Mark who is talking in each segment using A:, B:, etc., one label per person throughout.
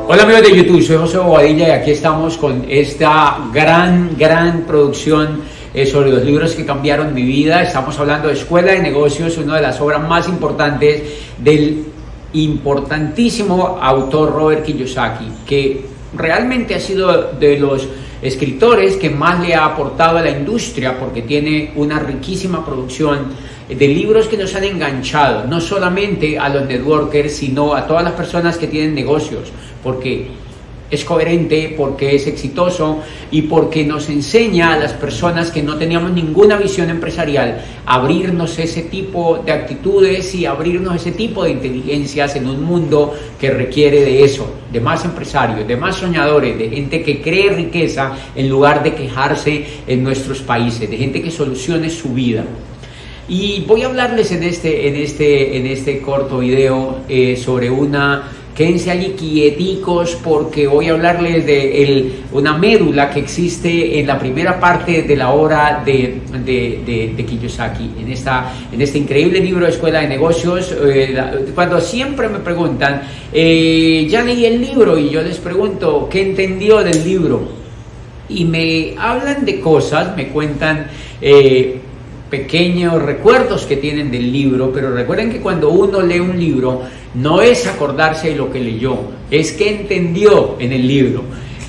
A: Hola amigos de YouTube, soy José Bobadilla y aquí estamos con esta gran producción sobre los libros que cambiaron mi vida. Estamos hablando de Escuela de Negocios, una de las obras más importantes del importantísimo autor Robert Kiyosaki, que realmente ha sido de los escritores que más le ha aportado a la industria, porque tiene una riquísima producción de libros que nos han enganchado, no solamente a los networkers, sino a todas las personas que tienen negocios, porque es coherente, porque es exitoso y porque nos enseña a las personas que no teníamos ninguna visión empresarial a abrirnos ese tipo de actitudes y abrirnos ese tipo de inteligencias en un mundo que requiere de eso, de más empresarios, de más soñadores, de gente que cree riqueza en lugar de quejarse en nuestros países, de gente que solucione su vida. Y voy a hablarles en este corto video sobre quédense allí quieticos, porque voy a hablarles de una médula que existe en la primera parte de la obra de Kiyosaki, en este increíble libro de Escuela de Negocios. Cuando siempre me preguntan, ya leí el libro, y yo les pregunto, ¿qué entendió del libro? Y me hablan de cosas, me cuentan pequeños recuerdos que tienen del libro, pero recuerden que cuando uno lee un libro no es acordarse de lo que leyó, es que entendió en el libro.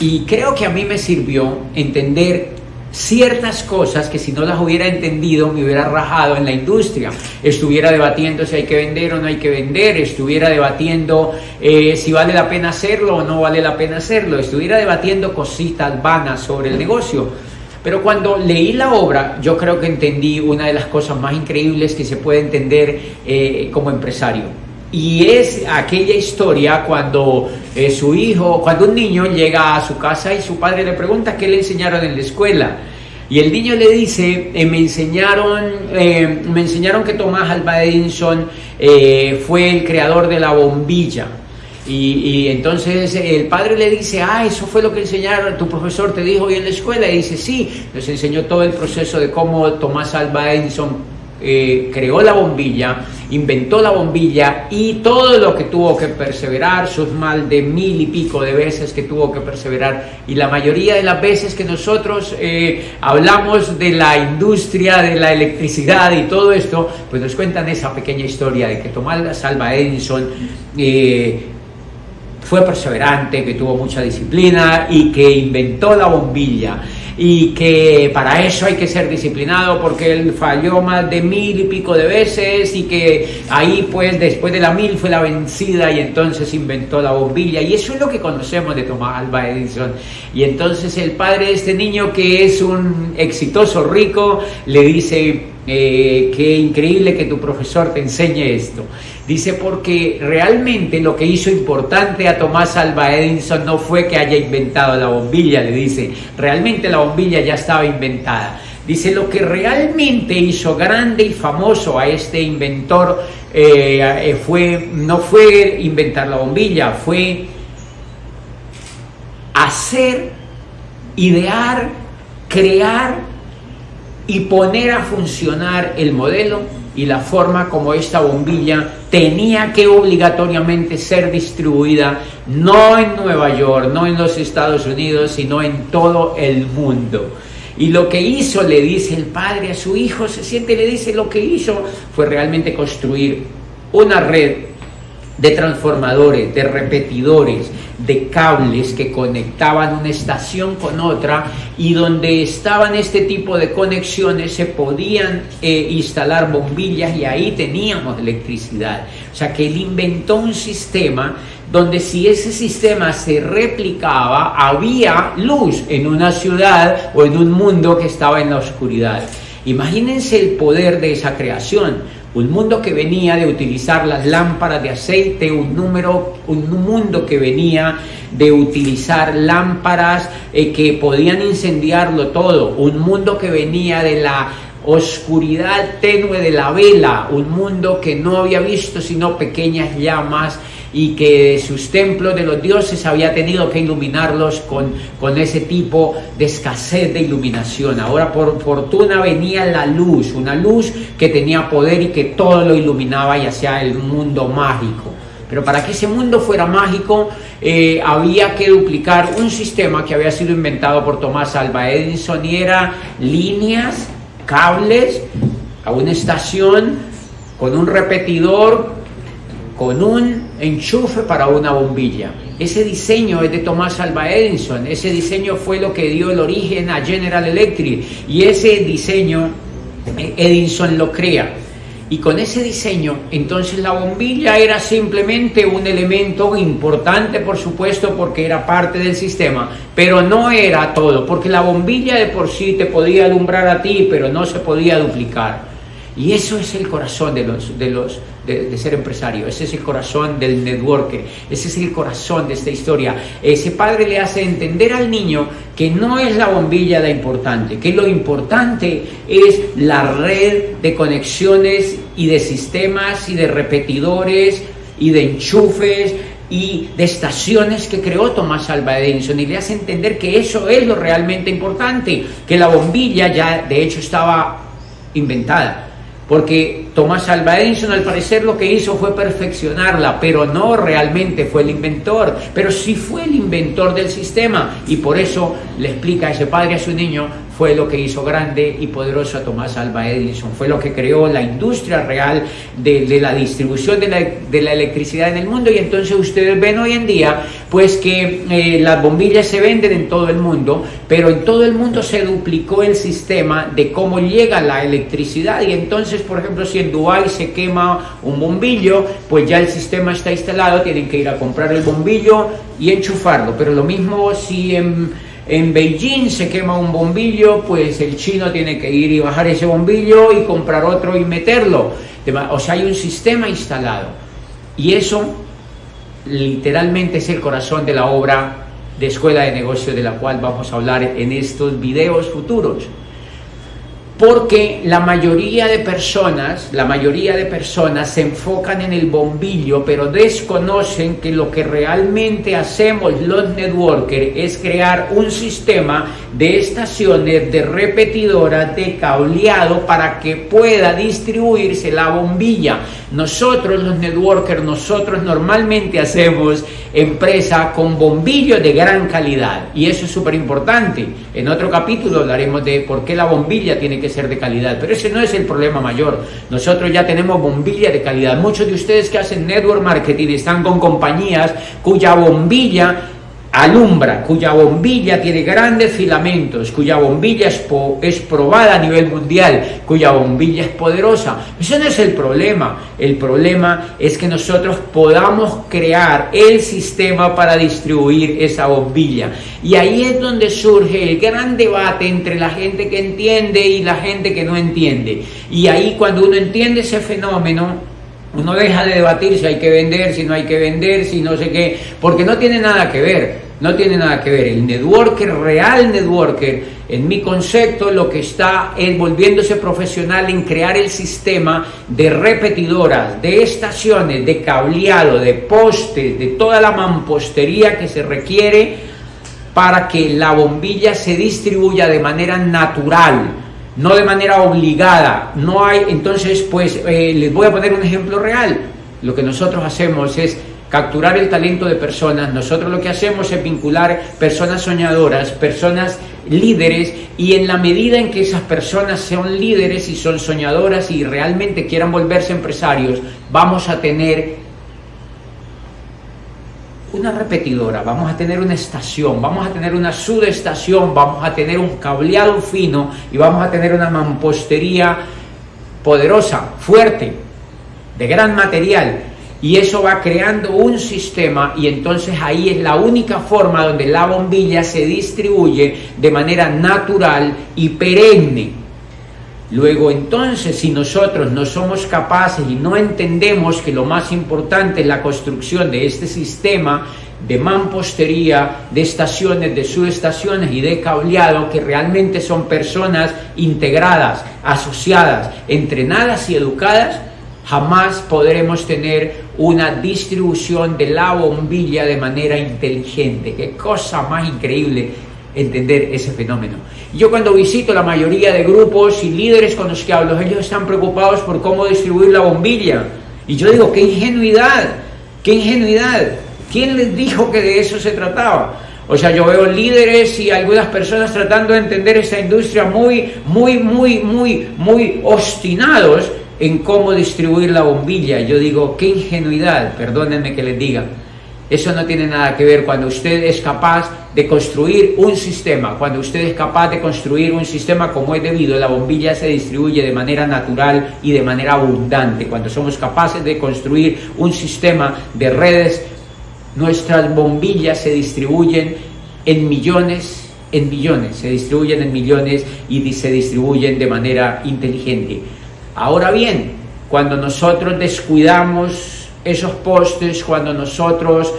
A: Y creo que a mí me sirvió entender ciertas cosas que si no las hubiera entendido me hubiera rajado en la industria. Estuviera debatiendo si hay que vender o no hay que vender, estuviera debatiendo si vale la pena hacerlo o no vale la pena hacerlo, estuviera debatiendo cositas vanas sobre el negocio. Pero cuando leí la obra, yo creo que entendí una de las cosas más increíbles que se puede entender como empresario. Y es aquella historia cuando cuando un niño llega a su casa y su padre le pregunta qué le enseñaron en la escuela. Y el niño le dice, me enseñaron que Thomas Alva Edison fue el creador de la bombilla. Y entonces el padre le dice, eso fue lo que enseñaron, tu profesor te dijo hoy en la escuela. Y dice, sí, nos enseñó todo el proceso de cómo Thomas Alva Edison creó la bombilla, inventó la bombilla y todo lo que tuvo que perseverar, sus más de 1000 y pico de veces que tuvo que perseverar. Y la mayoría de las veces que nosotros hablamos de la industria, de la electricidad y todo esto, pues nos cuentan esa pequeña historia de que Thomas Alva Edison fue perseverante, que tuvo mucha disciplina y que inventó la bombilla, y que para eso hay que ser disciplinado porque él falló más de 1000 y pico de veces, y que ahí pues después de la 1000 fue la vencida y entonces inventó la bombilla. Y eso es lo que conocemos de Thomas Alva Edison. Y entonces el padre de este niño, que es un exitoso rico, le dice, qué increíble que tu profesor te enseñe esto. Dice, porque realmente lo que hizo importante a Thomas Alva Edison no fue que haya inventado la bombilla, le dice, realmente la bombilla ya estaba inventada. Dice, lo que realmente hizo grande y famoso a este inventor no fue inventar la bombilla, fue hacer, idear, crear y poner a funcionar el modelo y la forma como esta bombilla tenía que obligatoriamente ser distribuida, no en Nueva York, no en los Estados Unidos, sino en todo el mundo. Y lo que hizo, le dice el padre a su hijo, se siente y le dice, lo que hizo fue realmente construir una red de transformadores, de repetidores, de cables que conectaban una estación con otra, y donde estaban este tipo de conexiones se podían instalar bombillas, y ahí teníamos electricidad. O sea que él inventó un sistema donde si ese sistema se replicaba, había luz en una ciudad o en un mundo que estaba en la oscuridad. Imagínense el poder de esa creación. Un mundo que venía de utilizar las lámparas de aceite, un mundo que venía de utilizar lámparas que podían incendiarlo todo, un mundo que venía de la oscuridad tenue de la vela, un mundo que no había visto sino pequeñas llamas, y que sus templos de los dioses había tenido que iluminarlos con ese tipo de escasez de iluminación. Ahora por fortuna venía la luz, una luz que tenía poder y que todo lo iluminaba y hacía el mundo mágico. Pero para que ese mundo fuera mágico, había que duplicar un sistema que había sido inventado por Thomas Alva Edison, y era líneas, cables, a una estación, con un repetidor, con un enchufe para una bombilla. Ese diseño es de Thomas Alva Edison. Ese diseño fue lo que dio el origen a General Electric, y ese diseño Edison lo crea. Y con ese diseño, entonces la bombilla era simplemente un elemento importante, por supuesto, porque era parte del sistema, pero no era todo, porque la bombilla de por sí te podía alumbrar a ti, pero no se podía duplicar. Y eso es el corazón de ser empresario. Ese es el corazón del networker. Ese es el corazón de esta historia. Ese padre le hace entender al niño que no es la bombilla la importante, que lo importante es la red de conexiones y de sistemas y de repetidores y de enchufes y de estaciones que creó Thomas Alva Edison, y le hace entender que eso es lo realmente importante, que la bombilla ya de hecho estaba inventada. Porque Thomas Alva Edison, al parecer, lo que hizo fue perfeccionarla, pero no realmente fue el inventor, pero sí fue el inventor del sistema, y por eso le explica a ese padre a su niño, fue lo que hizo grande y poderoso a Thomas Alva Edison, fue lo que creó la industria real de la distribución de la electricidad en el mundo. Y entonces ustedes ven hoy en día, pues que las bombillas se venden en todo el mundo, pero en todo el mundo se duplicó el sistema de cómo llega la electricidad, y entonces, por ejemplo, si en Dubái se quema un bombillo, pues ya el sistema está instalado, tienen que ir a comprar el bombillo y enchufarlo. Pero lo mismo si en Beijing se quema un bombillo, pues el chino tiene que ir y bajar ese bombillo y comprar otro y meterlo. O sea, hay un sistema instalado. Y eso literalmente es el corazón de la obra de Escuela de Negocios, de la cual vamos a hablar en estos videos futuros. Porque la mayoría de personas se enfocan en el bombillo, pero desconocen que lo que realmente hacemos los networkers es crear un sistema de estaciones, de repetidoras, de cableado para que pueda distribuirse la bombilla. Nosotros los networkers, nosotros normalmente hacemos empresa con bombillos de gran calidad, y eso es súper importante. En otro capítulo hablaremos de por qué la bombilla tiene que ser de calidad, pero ese no es el problema mayor. Nosotros ya tenemos bombilla de calidad. Muchos de ustedes que hacen network marketing están con compañías cuya bombilla alumbra, cuya bombilla tiene grandes filamentos, cuya bombilla es probada a nivel mundial, cuya bombilla es poderosa. Eso no es el problema. El problema es que nosotros podamos crear el sistema para distribuir esa bombilla. Y ahí es donde surge el gran debate entre la gente que entiende y la gente que no entiende. Y ahí, cuando uno entiende ese fenómeno, uno deja de debatir si hay que vender, si no hay que vender, si no sé qué, porque no tiene nada que ver, no tiene nada que ver. El networker, real networker, en mi concepto, lo que está es volviéndose profesional en crear el sistema de repetidoras, de estaciones, de cableado, de postes, de toda la mampostería que se requiere para que la bombilla se distribuya de manera natural, no de manera obligada. No hay, entonces, pues les voy a poner un ejemplo real. Lo que nosotros hacemos es capturar el talento de personas. Nosotros lo que hacemos es vincular personas soñadoras, personas líderes, y en la medida en que esas personas sean líderes y son soñadoras y realmente quieran volverse empresarios, vamos a tener una repetidora, vamos a tener una estación, vamos a tener una subestación, vamos a tener un cableado fino y vamos a tener una mampostería poderosa, fuerte, de gran material. Y eso va creando un sistema, y entonces ahí es la única forma donde la bombilla se distribuye de manera natural y perenne. Luego, entonces, si nosotros no somos capaces y no entendemos que lo más importante es la construcción de este sistema de mampostería, de estaciones, de subestaciones y de cableado, que realmente son personas integradas, asociadas, entrenadas y educadas, jamás podremos tener una distribución de la bombilla de manera inteligente. Qué cosa más increíble entender ese fenómeno. Yo, cuando visito la mayoría de grupos y líderes con los que hablo, ellos están preocupados por cómo distribuir la bombilla. Y yo digo, qué ¡Qué ingenuidad! ¿Quién les dijo que de eso se trataba? O sea, yo veo líderes y algunas personas tratando de entender esta industria muy obstinados en cómo distribuir la bombilla. Yo digo, qué ingenuidad, perdónenme que les diga. Eso no tiene nada que ver cuando usted es capaz de construir un sistema, cuando usted es capaz de construir un sistema como es debido, la bombilla se distribuye de manera natural y de manera abundante. Cuando somos capaces de construir un sistema de redes, nuestras bombillas se distribuyen en millones, se distribuyen en millones y se distribuyen de manera inteligente. Ahora bien, cuando nosotros descuidamos esos postes, cuando nosotros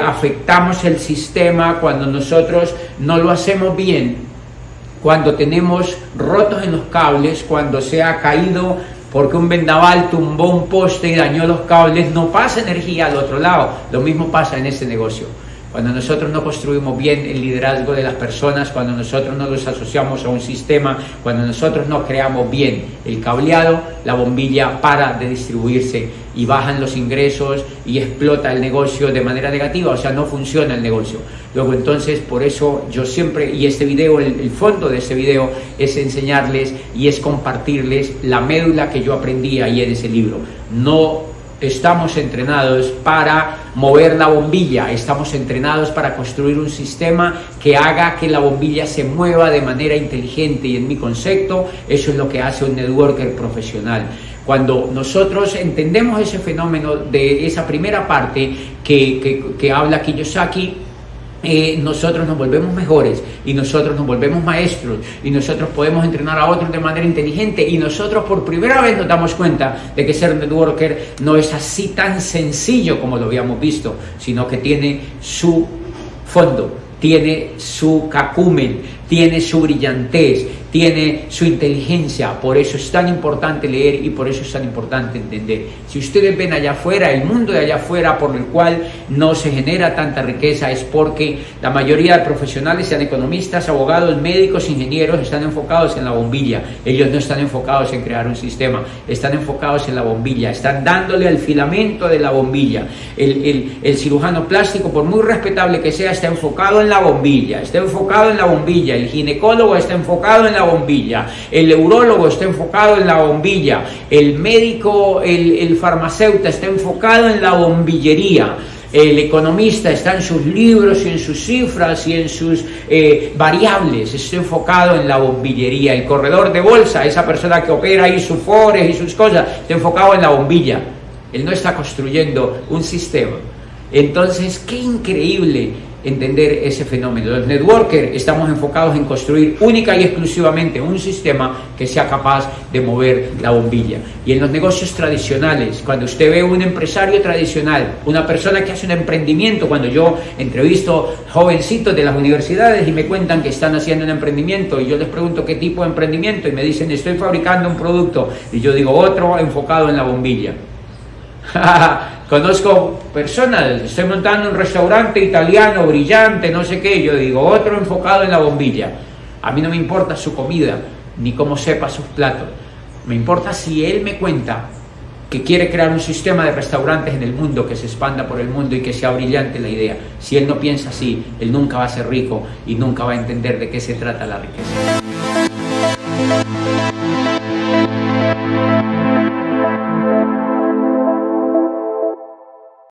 A: afectamos el sistema, cuando nosotros no lo hacemos bien, cuando tenemos rotos en los cables, cuando se ha caído porque un vendaval tumbó un poste y dañó los cables, no pasa energía al otro lado. Lo mismo pasa en este negocio. Cuando nosotros no construimos bien el liderazgo de las personas, cuando nosotros no los asociamos a un sistema, cuando nosotros no creamos bien el cableado, la bombilla para de distribuirse y bajan los ingresos y explota el negocio de manera negativa, o sea, no funciona el negocio. Luego entonces, por eso yo siempre, y este video, el fondo de este video es enseñarles y es compartirles la médula que yo aprendí ahí en ese libro. No estamos entrenados para mover la bombilla, estamos entrenados para construir un sistema que haga que la bombilla se mueva de manera inteligente, y en mi concepto eso es lo que hace un networker profesional. Cuando nosotros entendemos ese fenómeno de esa primera parte que habla Kiyosaki, nosotros nos volvemos mejores y nosotros nos volvemos maestros y nosotros podemos entrenar a otros de manera inteligente, y nosotros por primera vez nos damos cuenta de que ser networker no es así tan sencillo como lo habíamos visto, sino que tiene su fondo, tiene su cacumen, tiene su brillantez, tiene su inteligencia. Por eso es tan importante leer y por eso es tan importante entender. Si ustedes ven allá afuera, el mundo de allá afuera por el cual no se genera tanta riqueza, es porque la mayoría de profesionales, sean economistas, abogados, médicos, ingenieros, están enfocados en la bombilla. Ellos no están enfocados en crear un sistema, están enfocados en la bombilla, están dándole al filamento de la bombilla. El cirujano plástico, por muy respetable que sea, está enfocado en la bombilla, está enfocado en la bombilla. El ginecólogo está enfocado en la bombilla, el neurólogo está enfocado en la bombilla, el médico, el farmacéutico está enfocado en la bombillería, el economista está en sus libros y en sus cifras y en sus variables, está enfocado en la bombillería. El corredor de bolsa, esa persona que opera ahí sus forex y sus cosas, está enfocado en la bombilla. Él no está construyendo un sistema. Entonces, qué increíble entender ese fenómeno. Los networkers estamos enfocados en construir única y exclusivamente un sistema que sea capaz de mover la bombilla. Y en los negocios tradicionales, cuando usted ve un empresario tradicional, una persona que hace un emprendimiento, cuando yo entrevisto jovencitos de las universidades y me cuentan que están haciendo un emprendimiento, y yo les pregunto qué tipo de emprendimiento, y me dicen estoy fabricando un producto, y yo digo otro enfocado en la bombilla. Conozco personas, estoy montando un restaurante italiano brillante, no sé qué, yo digo otro enfocado en la bombilla. A mí no me importa su comida ni cómo sepa sus platos, me importa si él me cuenta que quiere crear un sistema de restaurantes en el mundo, que se expanda por el mundo y que sea brillante la idea. Si él no piensa así, él nunca va a ser rico y nunca va a entender de qué se trata la riqueza.